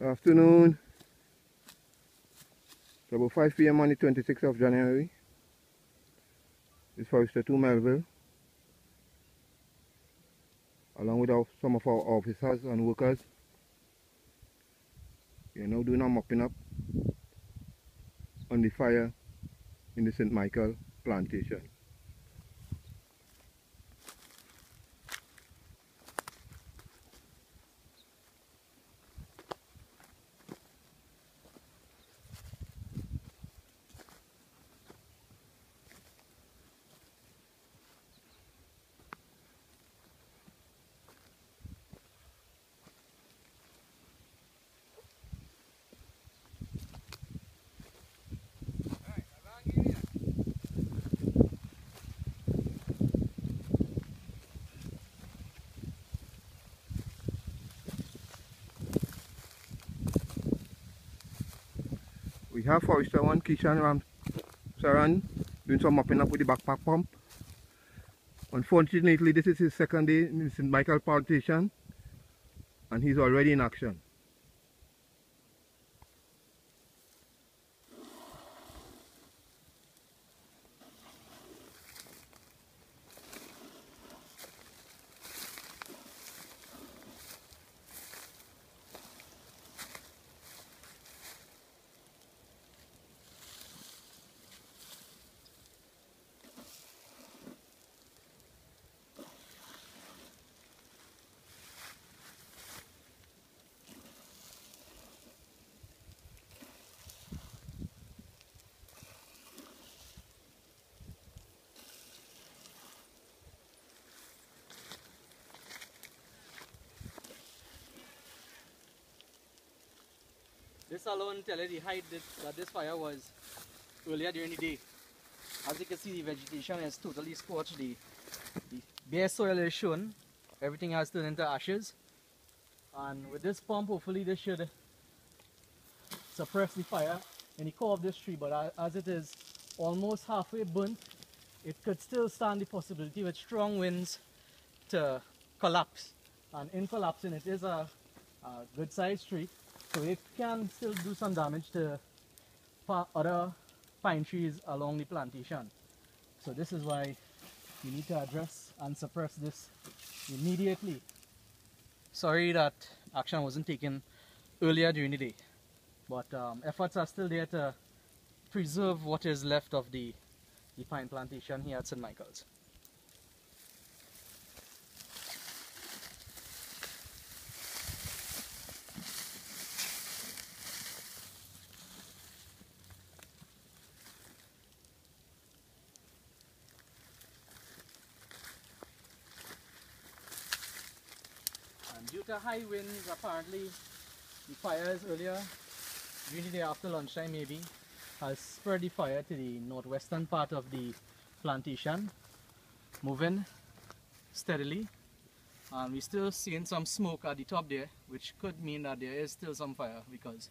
Afternoon. It's about 5 p.m. on the 26th of January. It's Forester II Melville, along with some of our officers and workers. We are now doing our mopping up on the fire in the St. Michael plantation. We have Forester I Kishan Ramcharan doing some mopping up with the backpack pump. Unfortunately, this is his second day in the St. Michael plantation and he's already in action. This alone tells you the height that this fire was earlier during the day. As you can see, the vegetation is totally scorched. The bare soil is shown. Everything has turned into ashes. And with this pump, hopefully this should suppress the fire in the core of this tree. But as it is almost halfway burnt, it could still stand the possibility with strong winds to collapse. And in collapsing, it is a good sized tree. So it can still do some damage to other pine trees along the plantation. So this is why we need to address and suppress this immediately. Sorry that action wasn't taken earlier during the day, but efforts are still there to preserve what is left of the pine plantation here at St. Michael's. Due to high winds, apparently the fires earlier during the day after lunchtime maybe has spread the fire to the northwestern part of the plantation, moving steadily, and we're still seeing some smoke at the top there, which could mean that there is still some fire, because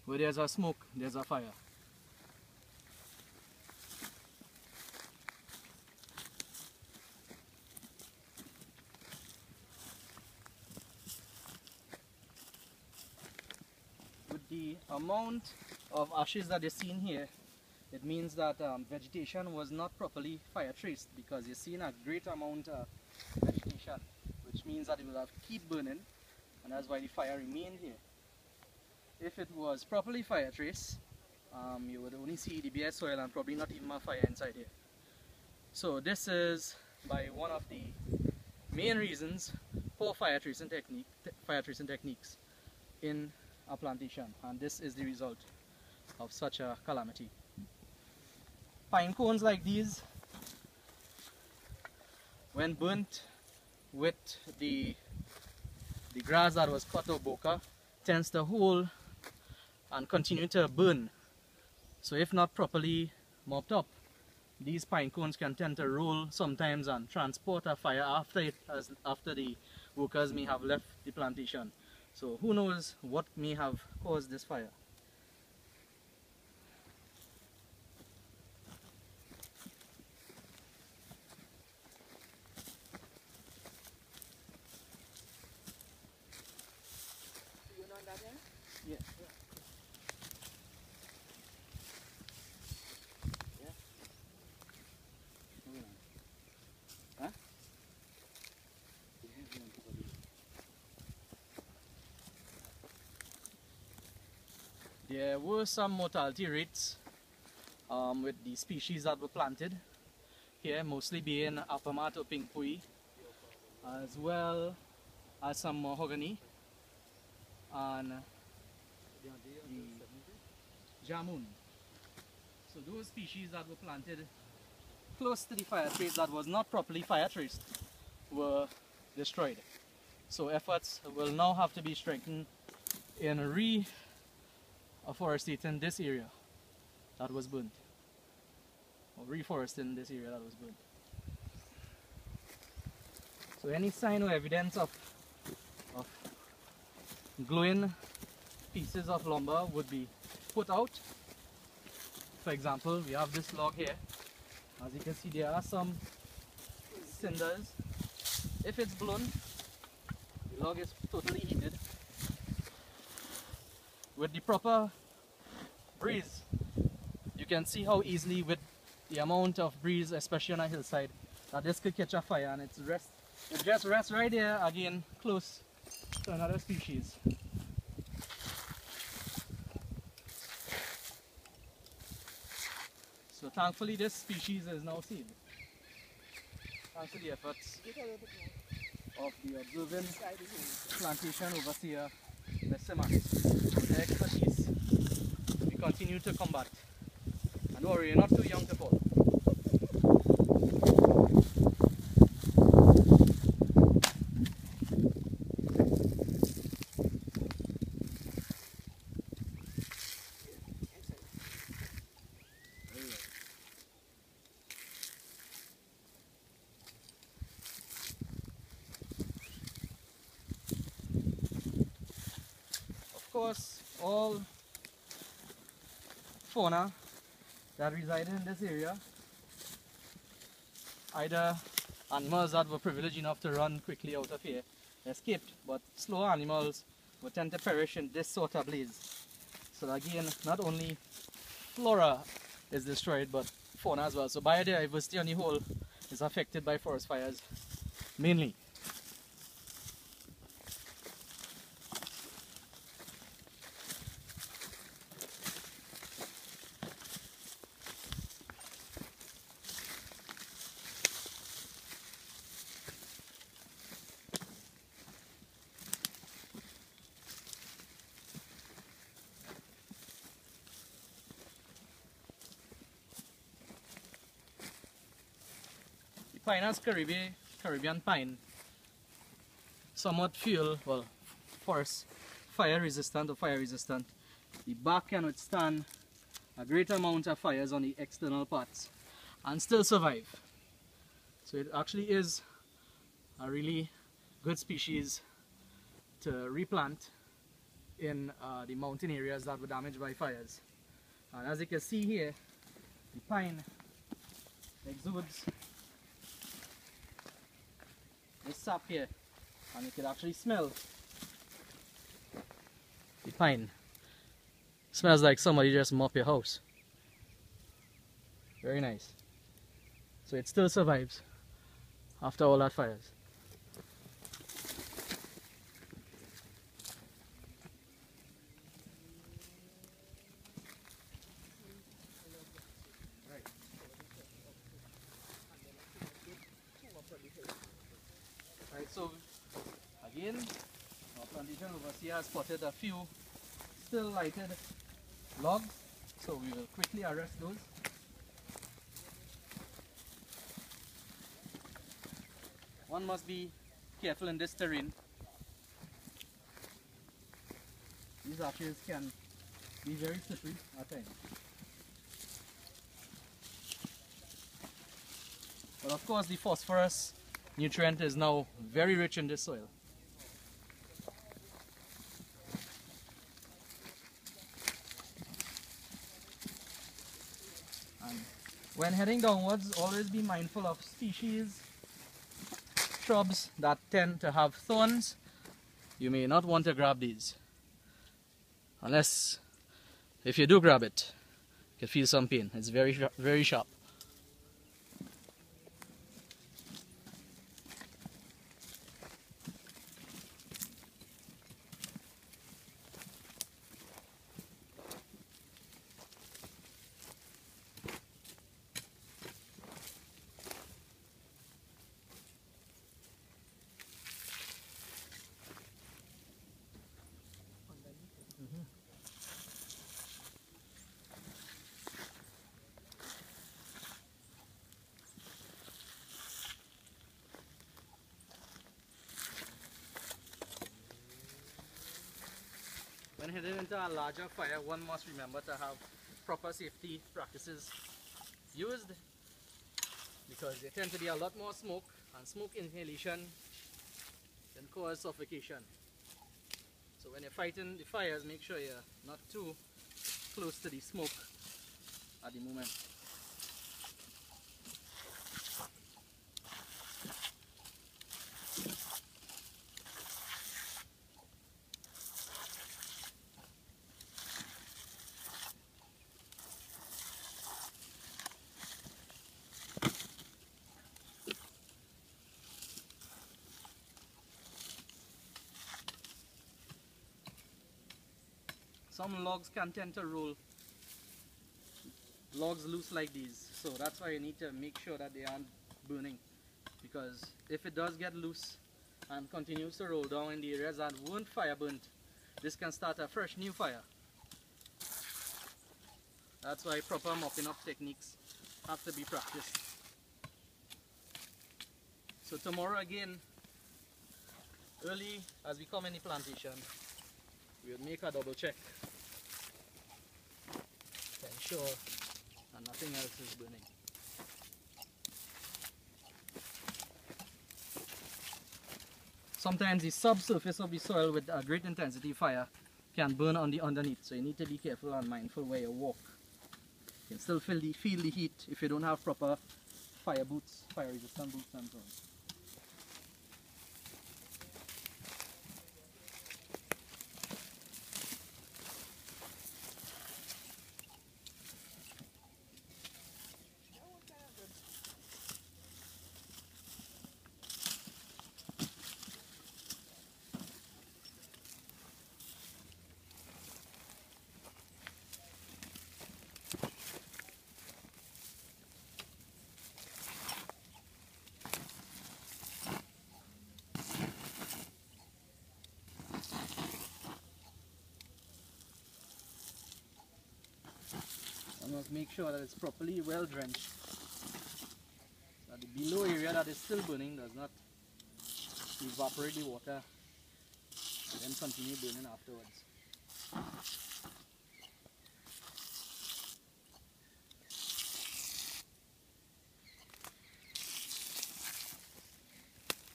where there's a smoke there's a fire. The amount of ashes that is seen here, it means that vegetation was not properly fire traced, because you're seeing a great amount of vegetation, which means that it will have keep burning, and that's why the fire remained here. If it was properly fire traced, you would only see the bare soil and probably not even a fire inside here. So this is by one of the main reasons for fire tracing techniques in a plantation, and this is the result of such a calamity. Pine cones like these, when burnt with the grass that was cut or boca, tends to hold and continue to burn. So if not properly mopped up, these pine cones can tend to roll sometimes and transport a fire after the workers may have left the plantation. So who knows what may have caused this fire. Yeah. Yeah. Huh? There were some mortality rates with the species that were planted here, mostly being Apamat or Pink Pui, as well as some mahogany and the jamun. So those species that were planted close to the fire trace that was not properly fire traced were destroyed. So efforts will now have to be strengthened in reforesting this area that was burnt, or reforesting this area that was burnt. So any sign or evidence of glowing pieces of lumber would be put out. For example, we have this log here. As you can see, there are some cinders. If it's blown, the log is totally heated. With the proper breeze, you can see how easily, with the amount of breeze, especially on a hillside, that this could catch a fire, and it just rests right there again, close to another species. So thankfully this species is now saved, thanks to the efforts of the observing plantation overseer, Mr. Max. With their expertise, we continue to combat. And don't worry, you're not too young to fall. Of course, all fauna that reside in this area, either animals that were privileged enough to run quickly out of here, escaped, but slower animals would tend to perish in this sort of blaze. So again, not only flora is destroyed, but fauna as well. So biodiversity on the whole is affected by forest fires, mainly. Pinus Caribbean pine, somewhat forest fire resistant or fire resistant. The bark can withstand a great amount of fires on the external parts and still survive. So it actually is a really good species to replant in the mountain areas that were damaged by fires. And as you can see here, the pine exudes this sap here, and you can actually smell the pine. Smells like somebody just mopped your house. Very nice. So it still survives after all that fires. Right, so again, our plantation overseer has spotted a few still lighted logs, so we will quickly arrest those. One must be careful in this terrain. These ashes can be very slippery at times. But of course the phosphorus nutrient is now very rich in this soil. And when heading downwards, always be mindful of species, shrubs that tend to have thorns. You may not want to grab these. Unless, if you do grab it, you can feel some pain. It's very sharp. When heading into a larger fire, one must remember to have proper safety practices used, because there tends to be a lot more smoke, and smoke inhalation can cause suffocation. So when you're fighting the fires, make sure you're not too close to the smoke at the moment. Some logs can tend to roll, logs loose like these, so that's why you need to make sure that they aren't burning, because if it does get loose and continues to roll down in the areas that weren't fire burnt, this can start a fresh new fire. That's why proper mopping up techniques have to be practiced. So tomorrow again, early as we come in the plantation, we'll make a double check to ensure that nothing else is burning. Sometimes the subsurface of the soil with a great intensity fire can burn on the underneath, so you need to be careful and mindful where you walk. You can still feel the heat if you don't have proper fire boots, fire resistant boots and so on. I must make sure that it's properly well drenched, that the below area that is still burning does not evaporate the water and then continue burning afterwards.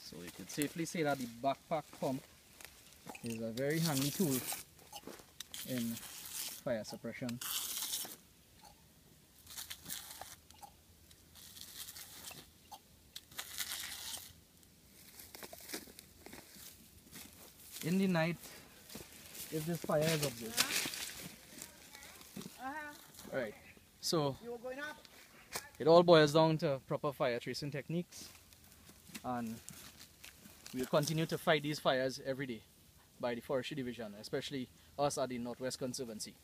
So you could safely say that the backpack pump is a very handy tool in fire suppression. In the night, if this fire is observed. Alright, so it all boils down to proper fire tracing techniques, and we'll continue to fight these fires every day by the Forestry Division, especially us at the North West Conservancy.